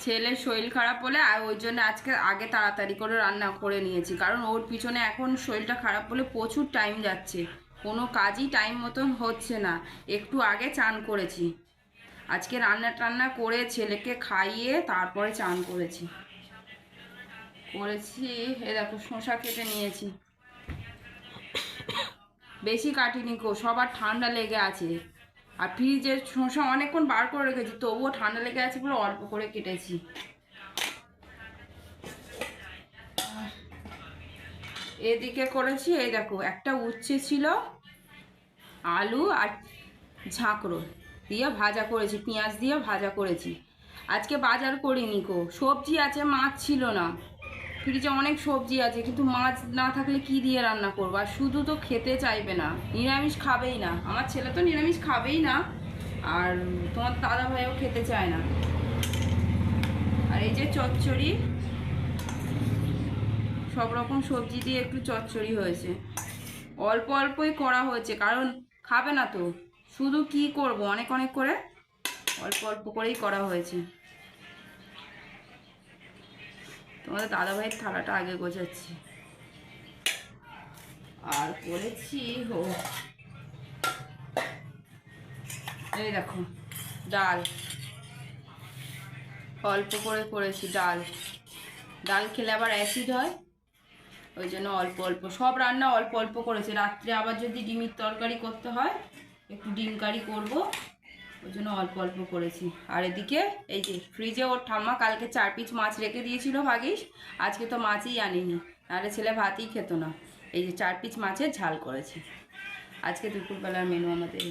ছেলের শরীর খারাপ বলে আর ওই জন্য আজকে আগে তাড়াতাড়ি করে রান্না করে নিয়েছি, কারণ ওর পিছনে এখন শরীরটা খারাপ বলে প্রচুর টাইম যাচ্ছে, কোনো কাজই টাইম মতন হচ্ছে না। একটু আগে চান করেছি, আজকে রান্না টান্না করে ছেলেকে খাইয়ে তারপরে চান করেছি। এ দেখো শসা কেটে নিয়েছি, বেশি কাটিনি গো, সবার ঠান্ডা লেগে আছে। আর ফ্রিজের শসা অনেকক্ষণ বার করে রেখেছি, তবুও ঠান্ডা লেগে আছে বলে অল্প করে কেটেছি। এদিকে করেছি, এই দেখো একটা উচ্ছে ছিল, আলু আর ঝাঁকড়ো দিয়ে ভাজা করেছি, পেঁয়াজ দিয়ে ভাজা করেছি। আজকে বাজার করিনি কো, সবজি আছে, মাছ ছিল না। ফ্রিজে অনেক সবজি আছে, কিন্তু মাছ না থাকলে কি দিয়ে রান্না করবো? আর শুধু তো খেতে চাইবে না, নিরামিষ খাবেই না, আমার ছেলে তো নিরামিষ খাবেই না, আর তোমার দাদা ভাইও খেতে চায় না। আর এই যে চচ্চড়ি, সব রকম সবজি দিয়ে একটু চচ্চড়ি হয়েছে, অল্প অল্পই করা হয়েছে, কারণ খাবে না তো, শুধু কি করব, অনেক অনেক করে অল্প অল্প করেই করা হয়েছে। তোমাদের দাদাভাইয়ের থালাটা আগে গোছাচ্ছি। আর করেছি এই দেখো ডাল, অল্প করে করেছি ডাল। ডাল খেলে আবার অ্যাসিড হয়, ওই জন্য অল্প অল্প, সব রান্না অল্প অল্প করেছি। রাত্রে আবার যদি ডিমের তরকারি করতে হয়, একটু ডিম কারি করবো, ওই জন্য অল্প অল্প করেছি। আর এদিকে এই যে ফ্রিজে ওর ঠাম্মা কালকে 4 পিস মাছ রেখে দিয়েছিল ভাগিস, আজকে তো মাছই আনিনি, নাহলে ছেলে ভাতই খেত না। এই যে 4 পিস মাছের ঝাল করেছি, আজকে দুপুরবেলার মেনু আমাদের।